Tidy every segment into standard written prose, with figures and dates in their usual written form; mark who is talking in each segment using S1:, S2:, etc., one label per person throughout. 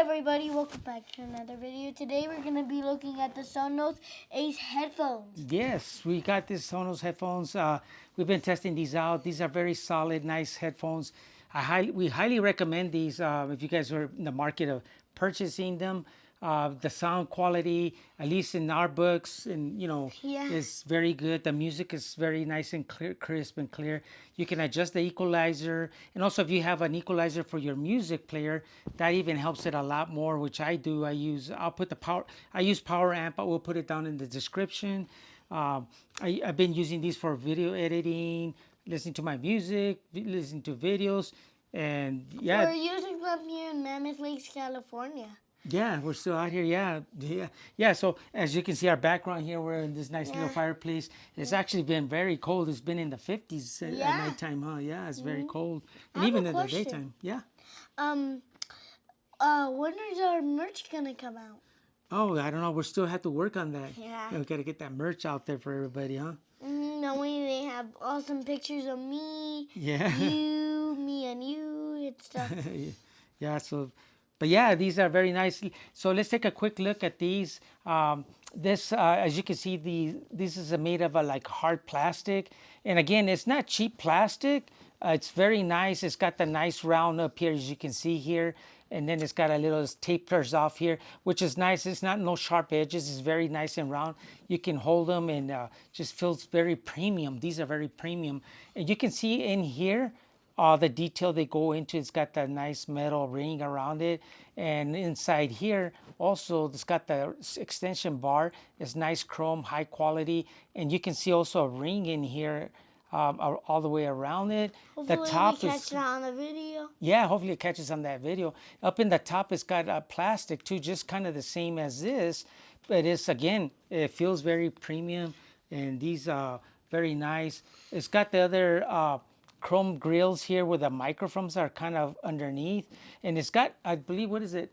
S1: everybody, welcome back to another video. Today we're going to be looking at the Sonos Ace Headphones.
S2: Yes, we got these Sonos headphones. We've been testing these out. These are very solid, nice headphones. We highly recommend these if you guys are in the market of purchasing them. The sound quality, at least in our books, and is very good. The music is very nice and clear, crisp and clear. You can adjust the equalizer, and also if you have an equalizer for your music player, that even helps it a lot more. Which I do. I'll put the power. I use Power Amp. I will put it down in the description. I've been using these for video editing, listening to my music, listening to videos, and yeah.
S1: We're using them here in Mammoth Lakes, California.
S2: Yeah, we're still out here. Yeah. So as you can see, our background here, we're in this nice little fireplace. It's actually been very cold. It's been in the 50s at nighttime, huh? Yeah, it's very cold, and even in the daytime. Yeah.
S1: When is our merch gonna come out?
S2: Oh, I don't know. We still have to work on that.
S1: Yeah.
S2: We gotta get that merch out there for everybody, huh?
S1: Knowing they have awesome pictures of me,
S2: Yeah.
S1: you, me, and you and stuff.
S2: Yeah. So. But yeah, these are very nice. So let's take a quick look at these. As you can see, this is made of like hard plastic. And again, it's not cheap plastic. It's very nice. It's got the nice round up here, as you can see here. And then it's got a little tapers off here, which is nice. It's not no sharp edges. It's very nice and round. You can hold them and just feels very premium. These are very premium. And you can see in here, the detail they go into. It's got that nice metal ring around it, and inside here also it's got the extension bar. It's nice chrome, high quality, and you can see also a ring in here all the way around it.
S1: Hopefully the top we catch it on the video.
S2: Yeah, hopefully it catches on that video. Up in the top, it's got plastic too, just kind of the same as this, but it's again, it feels very premium, and these are very nice. It's got the other chrome grills here where the microphones are kind of underneath, and it's got, I believe, what is it?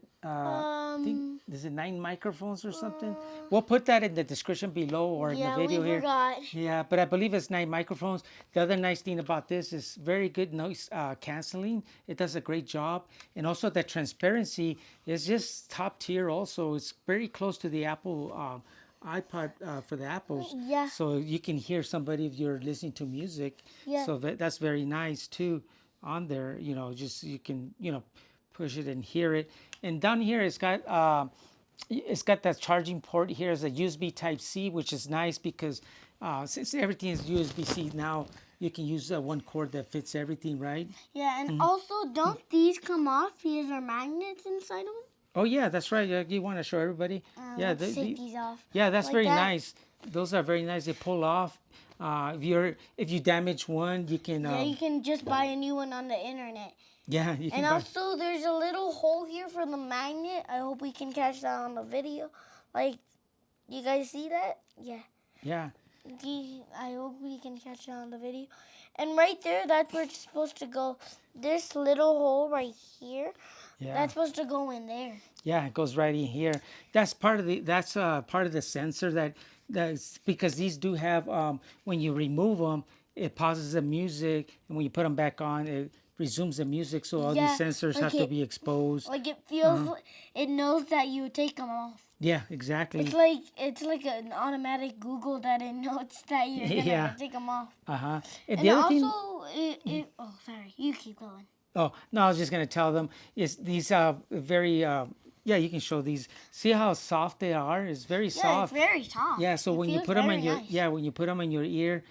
S2: Is it 9 microphones or something? We'll put that in the description below or in the video here.
S1: Forgot.
S2: Yeah, but I believe it's 9 microphones. The other nice thing about this is very good noise canceling. It does a great job, and also the transparency is just top tier. Also, it's very close to the Apple iPod for the Apples.
S1: Yeah.
S2: So you can hear somebody if you're listening to music.
S1: Yeah.
S2: So that's very nice too on there. Just you can, push it and hear it. And down here it's got that charging port here as a USB Type C, which is nice because since everything is USB-C now, you can use one cord that fits everything, right?
S1: Yeah, and also don't these come off? These are magnets inside of them.
S2: Oh yeah, that's right. You want to show everybody? Yeah,
S1: let's take these off.
S2: Yeah, that's like very nice. Those are very nice. They pull off. If you damage one, you can.
S1: Yeah, you can just buy a new one on the internet.
S2: Yeah, you can.
S1: And also, there's a little hole here for the magnet. I hope we can catch that on the video. Like, you guys see that? Yeah.
S2: Yeah.
S1: I hope we can catch it on the video. And right there, that's where it's supposed to go. This little hole right here. Yeah. That's supposed to go in there.
S2: Yeah, it goes right in here. That's part of the sensor that's because these do have when you remove them, it pauses the music, and when you put them back on, it resumes the music. So all these sensors have to be exposed.
S1: Like it feels, it knows that you take them off.
S2: Yeah, exactly.
S1: It's like an automatic Google that it knows that you're gonna take them off.
S2: And the other
S1: also, oh sorry, you keep going.
S2: Oh, no, I was just going to tell them, these are very, you can show these. See how soft they are? It's very soft.
S1: Yeah, it's very soft.
S2: Yeah, so when you put them in when you put them in your ear,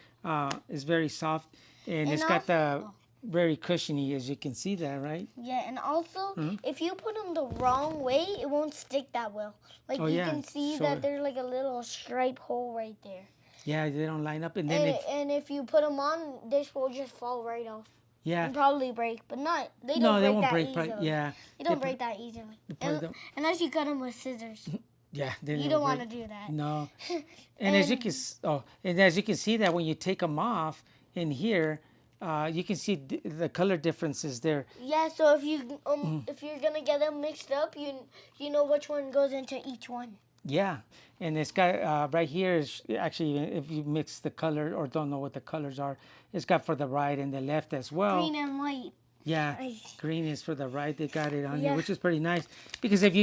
S2: it's very soft. And it's got the very cushiony, as you can see that, right?
S1: Yeah, and also, if you put them the wrong way, it won't stick that well. Like, you can see that there's like a little stripe hole right there.
S2: Yeah, they don't line up. And then
S1: if you put them on, this will just fall right off.
S2: Yeah.
S1: And probably break, but they don't break that easily.
S2: Yeah.
S1: They don't break that easily. Unless you cut them with scissors.
S2: Yeah.
S1: You don't want to do that.
S2: No. And as you can see that when you take them off in here, you can see the color differences there.
S1: Yeah, so if you're gonna get them mixed up, you know which one goes into each one.
S2: Yeah, and it's got right here is actually, if you mix the color or don't know what the colors are, it's got for the right and the left as well.
S1: Green and white.
S2: Yeah,
S1: I-
S2: green is for the right. They got it on here,
S1: Yeah.
S2: which is pretty nice. Because if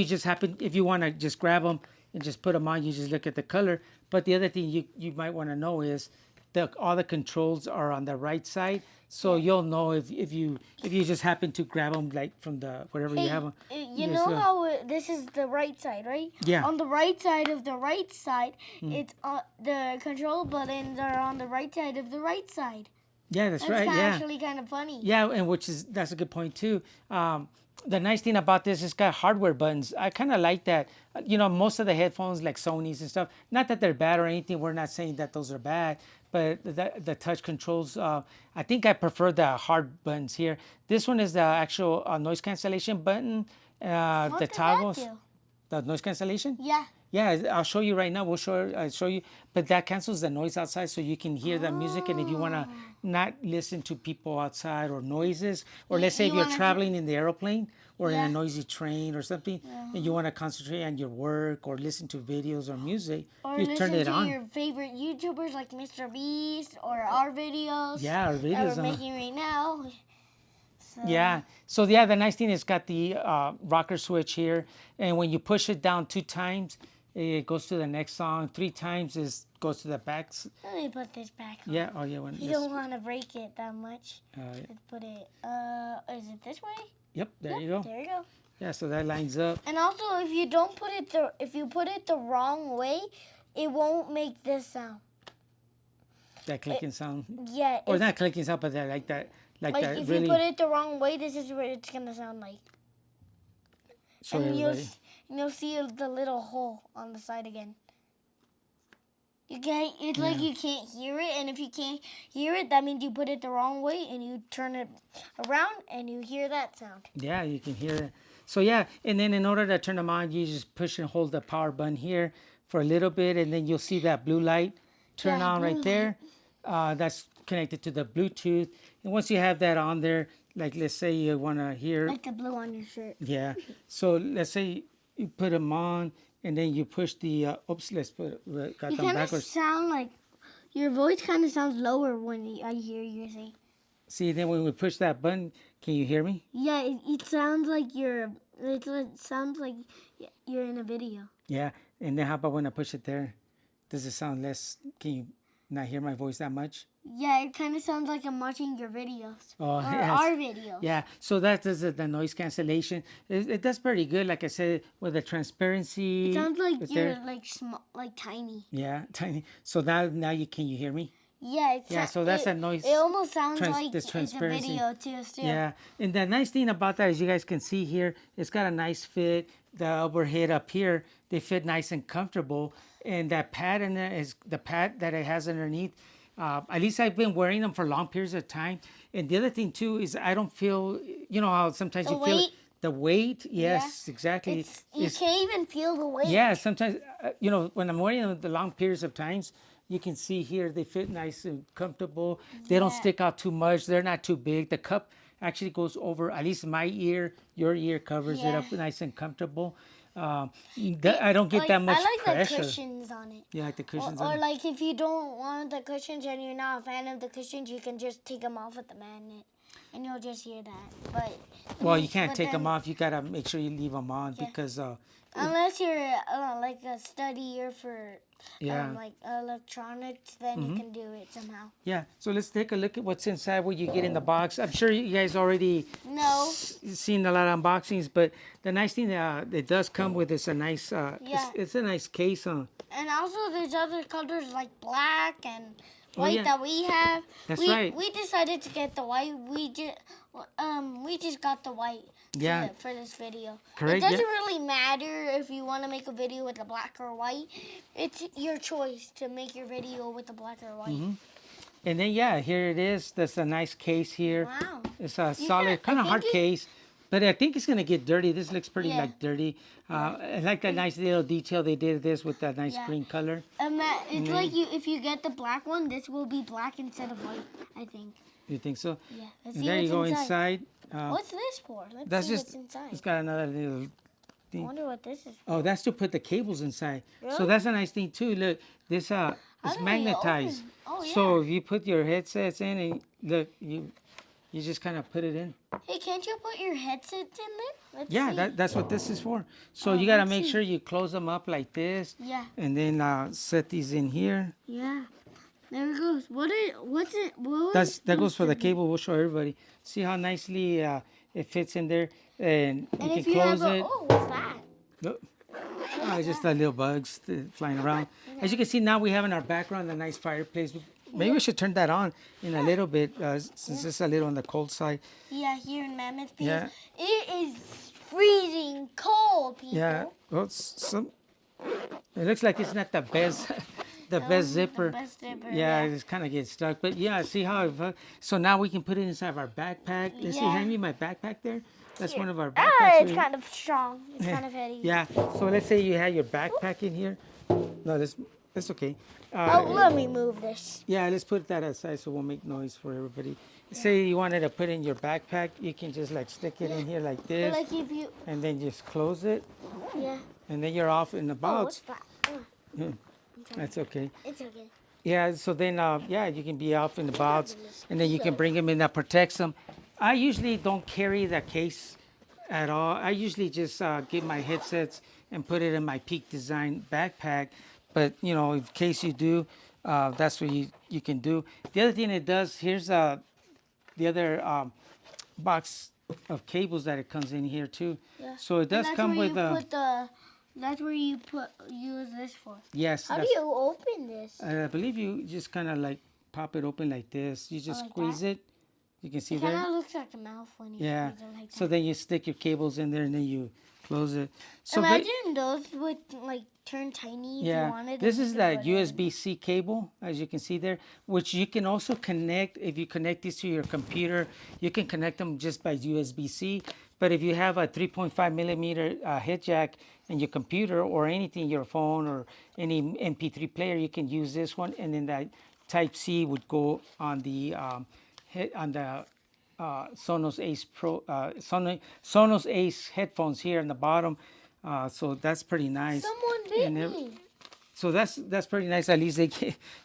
S2: you want to just grab them and just put them on, you just look at the color. But the other thing you might want to know is all the controls are on the right side, so
S1: Yeah.
S2: you'll know if you just happen to grab them like from the whatever you
S1: Hey,
S2: have them.
S1: you know how this is the right side, right?
S2: Yeah.
S1: On the right side of the right side, it's the control buttons are on the right side of the right side.
S2: Yeah, that's
S1: That's
S2: right. Yeah.
S1: actually kind of funny.
S2: Yeah, and that's a good point too. The nice thing about this, it's got hardware buttons. I kind of like that. Most of the headphones like Sony's and stuff, not that they're bad or anything. We're not saying that those are bad, but the touch controls, I think I prefer the hard buttons here. This one is the actual noise cancellation button.
S1: What
S2: The
S1: does
S2: toggles,
S1: that do?
S2: the noise cancellation.
S1: Yeah.
S2: Yeah, I'll show you right now. I'll show you. But that cancels the noise outside so you can hear the music. And if you want to not listen to people outside or noises, or let's say
S1: you
S2: if you're
S1: wanna
S2: traveling in the airplane or in
S1: Yeah.
S2: a noisy train or something, and you want to concentrate on your work or listen to videos or music,
S1: Or
S2: you
S1: listen
S2: turn it
S1: to
S2: on.
S1: your favorite YouTubers like Mr. Beast or our videos.
S2: Yeah, our
S1: that
S2: videos.
S1: we're making right now. So,
S2: Yeah. So yeah, the nice thing is got the rocker switch here, and when you push it down 2 times, it goes to the next song. 3 times goes to the back.
S1: Let me put this back on.
S2: Yeah. Oh yeah.
S1: You don't want to break it that much.
S2: Yeah.
S1: Let's put it. Is it this way?
S2: Yep. There you go.
S1: There you go.
S2: Yeah. So that lines up.
S1: And also, if you don't put it if you put it the wrong way, it won't make this sound.
S2: That clicking sound.
S1: Yeah.
S2: Or
S1: it's-
S2: not clicking sound, but that like that
S1: like
S2: that
S1: if
S2: really.
S1: you put it the wrong way, this is what it's gonna sound like.
S2: Show
S1: And
S2: everybody.
S1: you'll see the little hole on the side again. You can't. It's like you can't hear it, and if you can't hear it, that means you put it the wrong way, and you turn it around, and you hear that sound.
S2: Yeah, you can hear it. So yeah, and then in order to turn them on, you just push and hold the power button here for a little bit, and then you'll see that blue light turn
S1: Yeah,
S2: on
S1: blue
S2: right there. That's connected to the Bluetooth, and once you have that on there, like let's say you want to hear.
S1: Like the blue on your shirt.
S2: Yeah. So let's say you put them on, and then you push the. Let's got
S1: You
S2: them
S1: kind of
S2: backwards.
S1: sound like your voice kind of sounds lower when I hear you say.
S2: See, then when we push that button, can you hear me?
S1: Yeah, it sounds like it sounds like you're in a video.
S2: Yeah. And then how about when I push it there? Does it sound less? Can you not hear my voice that much?
S1: Yeah, it kind of sounds like I'm watching your videos
S2: Oh,
S1: or
S2: yes.
S1: our videos.
S2: Yeah, so that does the noise cancellation. It does pretty good, like I said, with the transparency.
S1: It sounds like
S2: right
S1: you're
S2: there.
S1: like small, like tiny.
S2: Yeah, tiny. So now can you hear me?
S1: Yeah,
S2: Yeah, so that's a noise
S1: It almost sounds like
S2: this
S1: it's a
S2: transparency.
S1: video too. Still.
S2: Yeah, and the nice thing about that, as you guys can see here, it's got a nice fit. The overhead up here, they fit nice and comfortable. And that pad in there is the pad that it has underneath. At least I've been wearing them for long periods of time. And the other thing too is I don't feel, you know how sometimes
S1: The
S2: you feel
S1: weight?
S2: the weight. Yes, exactly.
S1: You
S2: It's-
S1: can't even feel the weight.
S2: yeah, sometimes, when I'm wearing them the long periods of times, you can see here they fit nice and comfortable. They don't
S1: Yeah.
S2: stick out too much. They're not too big. The cup actually goes over, at least my ear, your ear covers it up
S1: Yeah.
S2: nice and comfortable. I don't get that much
S1: I like
S2: pressure.
S1: the cushions on it.
S2: Yeah, like the cushions
S1: Or
S2: on it.
S1: like if you don't want the cushions and you're not a fan of the cushions, you can just take them off with the magnet, and you'll just hear that. But
S2: Well, you can't
S1: but
S2: take them
S1: then-
S2: off. You gotta make sure you leave them on because
S1: unless you're like a studier for
S2: yeah.
S1: like electronics, then you can do it somehow.
S2: Yeah, so let's take a look at what's inside, what you get in the box. I'm sure you guys already
S1: No.
S2: seen a lot of unboxings, but the nice thing it does come with is a nice,
S1: Yeah.
S2: it's a nice case.
S1: And also, there's other colors like black and white
S2: yeah.
S1: that we have.
S2: That's right.
S1: We decided to get the white. We just got the white.
S2: Yeah.
S1: For this video.
S2: Correct,
S1: It
S2: yeah.
S1: doesn't really matter if you want to make a video with the black or white. It's your choice to make your video with the black or white.
S2: And then, yeah, here it is. There's a nice case here.
S1: Wow.
S2: It's a
S1: You
S2: solid,
S1: got-
S2: kind of
S1: I
S2: hard
S1: think it-
S2: case, but I think it's going to get dirty. This looks pretty
S1: Yeah.
S2: like dirty. I like that nice little detail they did this with that nice
S1: Yeah.
S2: green color.
S1: It's like if you get the black one, this will be black instead of white. I think.
S2: You think so?
S1: Yeah. Let's
S2: And
S1: see
S2: there you go
S1: what's
S2: inside.
S1: What's this for? Let's
S2: That's
S1: see
S2: just,
S1: what's inside.
S2: it's got another little
S1: I wonder what this is.
S2: Oh, that's to put the cables inside. So
S1: Really?
S2: that's a nice thing too. Look, this
S1: How
S2: it's
S1: do we
S2: magnetized.
S1: open? Oh,
S2: So
S1: yeah.
S2: if you put your headsets in and look, you You just kind of put it in.
S1: Hey, can't you put your headsets in there? Let's
S2: Yeah,
S1: see.
S2: that's what this is for. So you got to
S1: let's
S2: make
S1: see.
S2: sure you close them up like this.
S1: Yeah.
S2: And then set these in here.
S1: Yeah. There it goes. What's it? What was
S2: That goes for the
S1: supposed to be?
S2: cable. We'll show everybody. See how nicely it fits in there, and you
S1: And
S2: can
S1: if you
S2: close
S1: have a
S2: it.
S1: what's that?
S2: Look. Oh, it's just the little bugs flying around. As you can see now, we have in our background a nice fireplace. Maybe we should turn that on in a little bit, since it's a little on the cold side.
S1: Yeah, here in Mammoth, because
S2: Yeah.
S1: it is freezing cold, people.
S2: Yeah. Well, it looks like it's not the best, the best zipper.
S1: The best zipper.
S2: Yeah, it just kind of gets stuck. But yeah, see how so now we can put it inside of our backpack. Let's see,
S1: Yeah.
S2: hand me my backpack there. That's one of our
S1: Ah,
S2: backpacks.
S1: it's kind of strong. It's kind of heavy.
S2: Yeah. So let's say you had your backpack in here. No, that's okay.
S1: Oh, let me move this.
S2: Yeah, let's put that aside so it won't make noise for everybody. Say you wanted to put in your backpack, you can just like stick it in here like
S1: But
S2: this,
S1: like if you,
S2: and then just close it,
S1: yeah.
S2: and then you're off and
S1: Oh,
S2: about.
S1: what's that?
S2: That's okay.
S1: It's okay.
S2: Yeah, so then, yeah, you can be off and about, and then you can bring them in that protects them. I usually don't carry the case at all. I usually just get my headsets and put it in my Peak Design backpack. But, you know, in case you do, that's what you can do. The other thing it does, here's the other box of cables that it comes in here too.
S1: Yeah.
S2: So it does
S1: And
S2: come with
S1: that's where you use this for.
S2: yes.
S1: How do
S2: that's-
S1: you open this?
S2: I believe you just kind of like pop it open like this. You just
S1: like
S2: squeeze it. You can see
S1: It kind
S2: there.
S1: of looks like a mouth when you
S2: Yeah.
S1: squeeze it like that.
S2: So then you stick your cables in there and then you close it. So
S1: Imagine those would like turn tiny if you
S2: yeah,
S1: wanted.
S2: this
S1: and
S2: is
S1: you
S2: the
S1: could put it in.
S2: USB-C cable, as you can see there, which you can also connect. If you connect these to your computer, you can connect them just by USB-C. But if you have a 3.5 millimeter head jack in your computer or anything, your phone or any MP3 player, you can use this one. And then that Type-C would go on the Sonos Ace Sonos Ace headphones here on the bottom. So that's pretty nice.
S1: Someone bit
S2: And
S1: me.
S2: So that's pretty nice. At least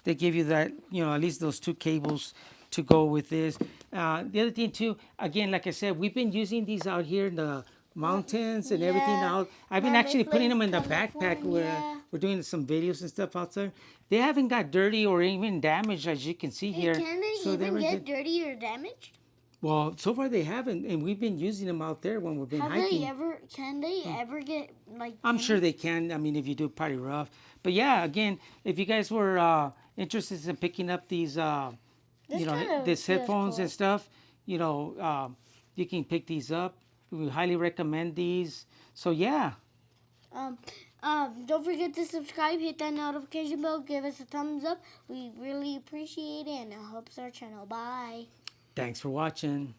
S2: they give you that, you know, at least those two cables to go with this. The other thing too, again, like I said, we've been using these out here in the mountains and everything
S1: Yeah.
S2: out. I've been
S1: My
S2: actually putting them in the
S1: place,
S2: backpack where
S1: California.
S2: we're doing some videos and stuff out there. They haven't got dirty or even damaged, as you can see
S1: Hey,
S2: here.
S1: can they
S2: So
S1: even
S2: were
S1: get dirty or damaged?
S2: well, so far they haven't, and we've been using them out there when we've been hiking.
S1: Can they ever get like?
S2: I'm sure they can. I mean, if you do pretty rough. But yeah, again, if you guys were interested in picking up these,
S1: This
S2: you know,
S1: kinda
S2: these
S1: feels
S2: headphones
S1: cool.
S2: and stuff, you know, you can pick these up. We highly recommend these. So yeah,
S1: Don't forget to subscribe, hit that notification bell, give us a thumbs up. We really appreciate it, and it helps our channel. Bye.
S2: thanks for watching.